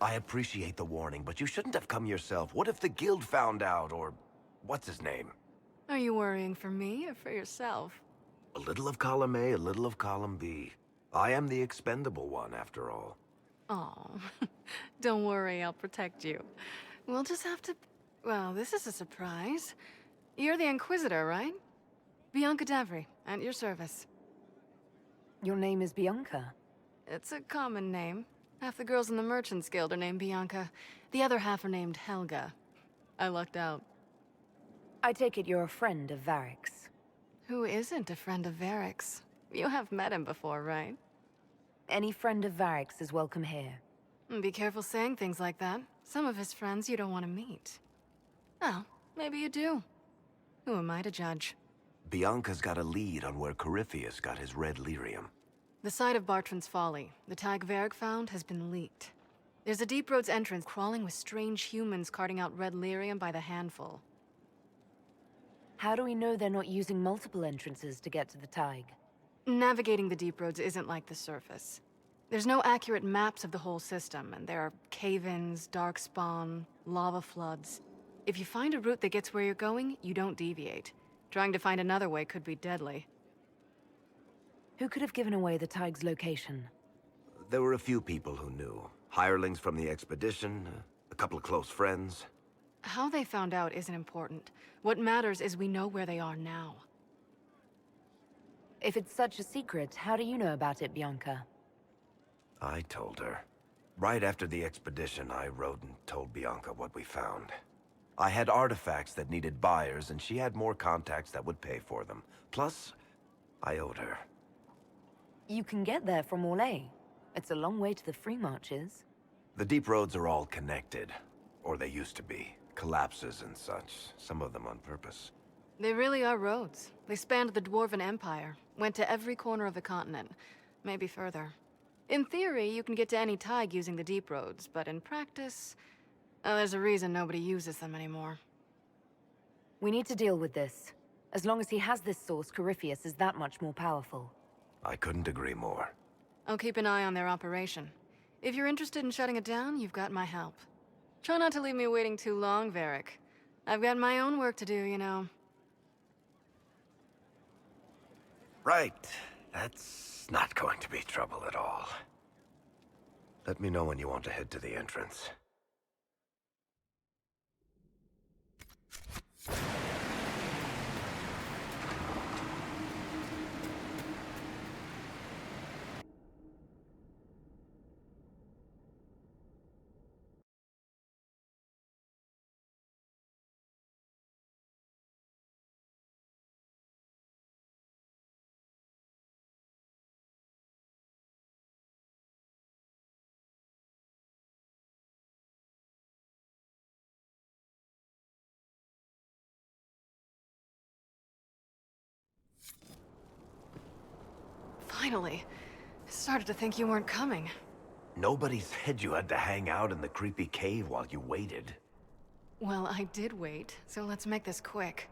I appreciate the warning, but you shouldn't have come yourself. What if the guild found out, or what's his name? Are you worrying for me or for yourself? A little of column A, a little of column B. I am the expendable one, after all. Oh, don't worry, I'll protect you. We'll just have to... Well, this is a surprise. You're the Inquisitor, right? Bianca Davry, at your service. Your name is Bianca? It's a common name. Half the girls in the Merchants Guild are named Bianca. The other half are named Helga. I lucked out. I take it you're a friend of Varric's. Who isn't a friend of Varric's? You have met him before, right? Any friend of Varric's is welcome here. Be careful saying things like that. Some of his friends you don't want to meet. Well, maybe you do. Who am I to judge? Bianca's got a lead on where Corypheus got his red lyrium. The site of Bartran's Folly, the tag Varric found, has been leaked. There's a Deep Roads entrance crawling with strange humans carting out red lyrium by the handful. How do we know they're not using multiple entrances to get to the Tig? Navigating the Deep Roads isn't like the surface. There's no accurate maps of the whole system, and there are cave-ins, darkspawn, lava floods. If you find a route that gets where you're going, you don't deviate. Trying to find another way could be deadly. Who could have given away the Tig's location? There were a few people who knew. Hirelings from the expedition, a couple of close friends. How they found out isn't important. What matters is we know where they are now. If it's such a secret, how do you know about it, Bianca? I told her. Right after the expedition, I wrote and told Bianca what we found. I had artifacts that needed buyers, and she had more contacts that would pay for them. Plus, I owed her. You can get there from Orlais. It's a long way to the Free Marches. The deep roads are all connected. Or they used to be. Collapses and such. Some of them on purpose. They really are roads. They spanned the Dwarven Empire, went to every corner of the continent, maybe further. In theory, you can get to any Tig using the deep roads, but in practice, there's a reason nobody uses them anymore. We need to deal with this. As long as he has this source, Corypheus is that much more powerful. I couldn't agree more. I'll keep an eye on their operation. If you're interested in shutting it down, you've got my help. Try not to leave me waiting too long, Varric. I've got my own work to do, you know. Right. That's not going to be trouble at all. Let me know when you want to head to the entrance. Finally. I started to think you weren't coming. Nobody said you had to hang out in the creepy cave while you waited. Well, I did wait, so let's make this quick.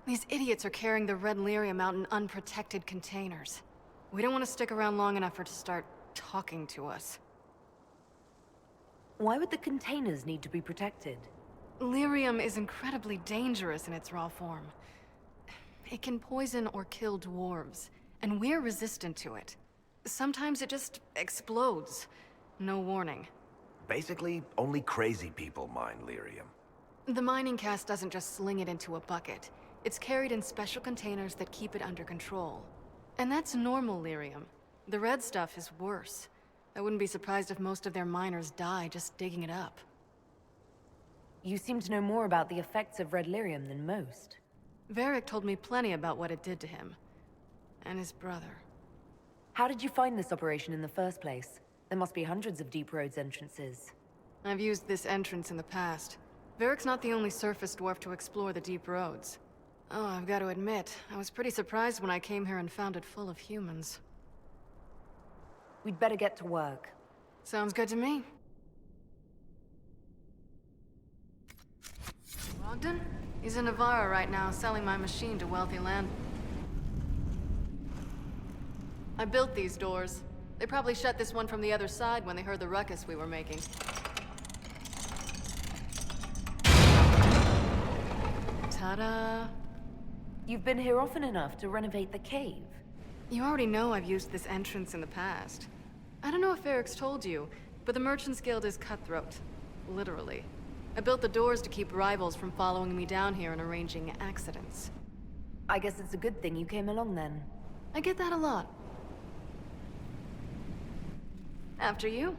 These idiots are carrying the red lyrium out in unprotected containers. We don't want to stick around long enough for it to start talking to us. Why would the containers need to be protected? Lyrium is incredibly dangerous in its raw form. It can poison or kill dwarves, and we're resistant to it. Sometimes it just explodes. No warning. Basically, only crazy people mine lyrium. The mining cast doesn't just sling it into a bucket. It's carried in special containers that keep it under control. And that's normal lyrium. The red stuff is worse. I wouldn't be surprised if most of their miners die just digging it up. You seem to know more about the effects of red lyrium than most. Varric told me plenty about what it did to him. And his brother. How did you find this operation in the first place? There must be hundreds of Deep Roads entrances. I've used this entrance in the past. Varric's not the only surface dwarf to explore the Deep Roads. Oh, I've got to admit, I was pretty surprised when I came here and found it full of humans. We'd better get to work. Sounds good to me. Ogden? He's in Navarra right now, selling my machine to wealthy land. I built these doors. They probably shut this one from the other side when they heard the ruckus we were making. Ta-da! You've been here often enough to renovate the cave. You already know I've used this entrance in the past. I don't know if Eric's told you, but the Merchants Guild is cutthroat. Literally. I built the doors to keep rivals from following me down here and arranging accidents. I guess it's a good thing you came along then. I get that a lot. After you.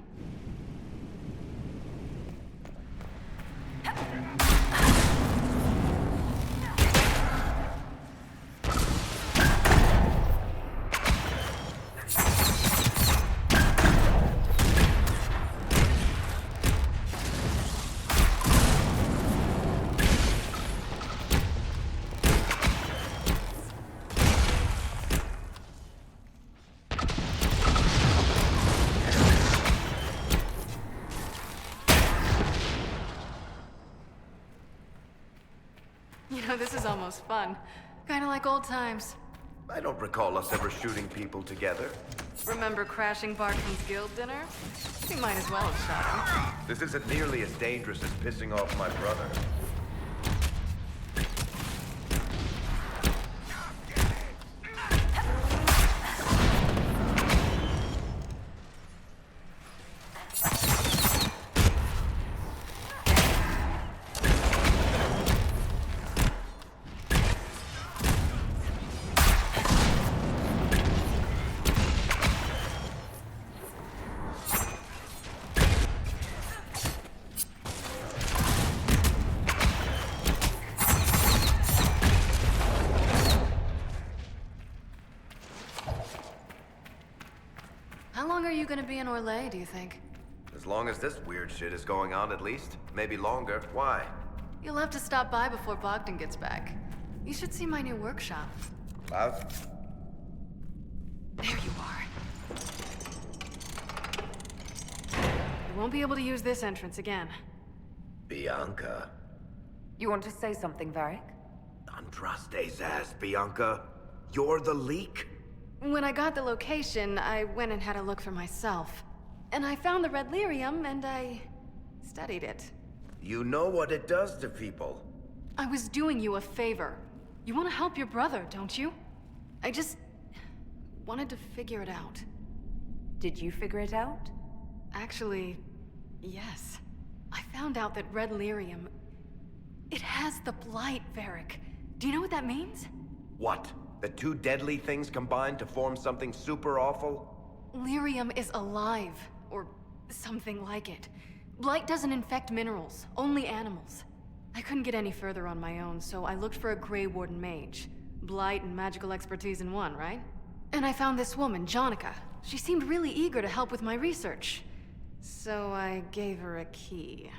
You know, this is almost fun. Kinda like old times. I don't recall us ever shooting people together. Remember crashing Bartman's guild dinner? We might as well have shot him. This isn't nearly as dangerous as pissing off my brother. How long are you gonna be in Orlais, do you think? As long as this weird shit is going on, at least. Maybe longer. Why? You'll have to stop by before Bogdan gets back. You should see my new workshop. Cloud? There you are. You won't be able to use this entrance again. Bianca. You want to say something, Varric? Andraste's ass, Bianca. You're the leak? When I got the location, I went and had a look for myself. And I found the red lyrium, and I studied it. You know what it does to people. I was doing you a favor. You want to help your brother, don't you? I just wanted to figure it out. Did you figure it out? Actually, yes. I found out that red lyrium... It has the blight, Varric. Do you know what that means? What? The two deadly things combined to form something super awful? Lyrium is alive, or something like it. Blight doesn't infect minerals, only animals. I couldn't get any further on my own, so I looked for a Grey Warden mage. Blight and magical expertise in one, right? And I found this woman, Jonica. She seemed really eager to help with my research. So I gave her a key.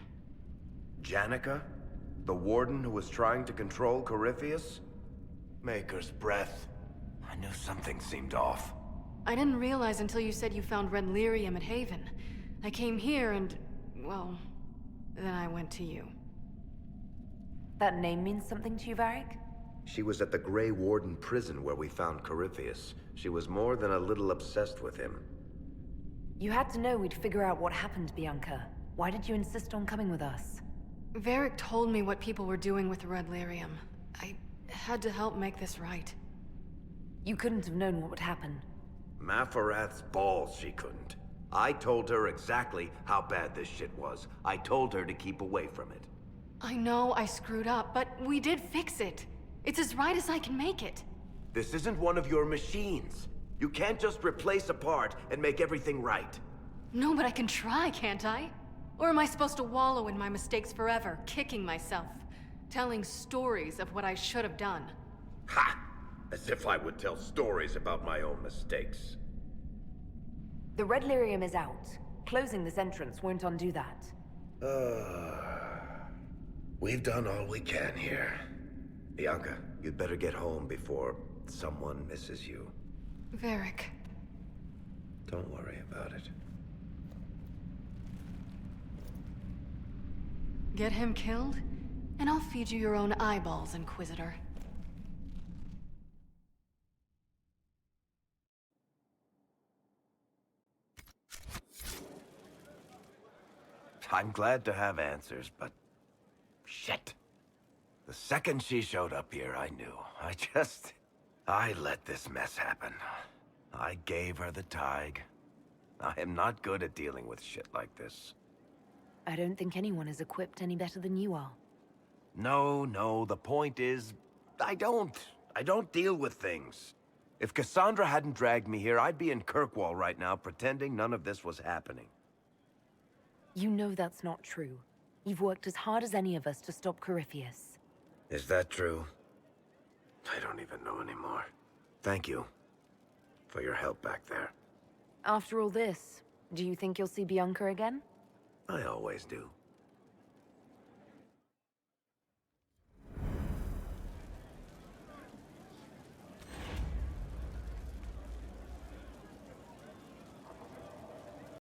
Janica? The warden who was trying to control Corypheus? Maker's breath. I knew something seemed off. I didn't realize until you said you found red lyrium at Haven. I came here and, well, then I went to you. That name means something to you, Varric? She was at the Grey Warden prison where we found Corypheus. She was more than a little obsessed with him. You had to know we'd figure out what happened, Bianca. Why did you insist on coming with us? Varric told me what people were doing with the red lyrium. I had to help make this right. You couldn't have known what would happen. Mafarath's balls, she couldn't. I told her exactly how bad this shit was. I told her to keep away from it. I know I screwed up, but we did fix it. It's as right as I can make it. This isn't one of your machines. You can't just replace a part and make everything right. No, but I can try, can't I? Or am I supposed to wallow in my mistakes forever, kicking myself, telling stories of what I should have done? Ha! As if I would tell stories about my own mistakes. The red lyrium is out. Closing this entrance won't undo that. We've done all we can here. Bianca, you'd better get home before someone misses you. Varric. Don't worry about it. Get him killed, and I'll feed you your own eyeballs, Inquisitor. I'm glad to have answers, but... shit. The second she showed up here, I knew. I let this mess happen. I gave her the Tig. I am not good at dealing with shit like this. I don't think anyone is equipped any better than you are. No, the point is, I don't deal with things. If Cassandra hadn't dragged me here, I'd be in Kirkwall right now pretending none of this was happening. You know that's not true. You've worked as hard as any of us to stop Corypheus. Is that true? I don't even know anymore. Thank you for your help back there. After all this, do you think you'll see Bianca again? I always do.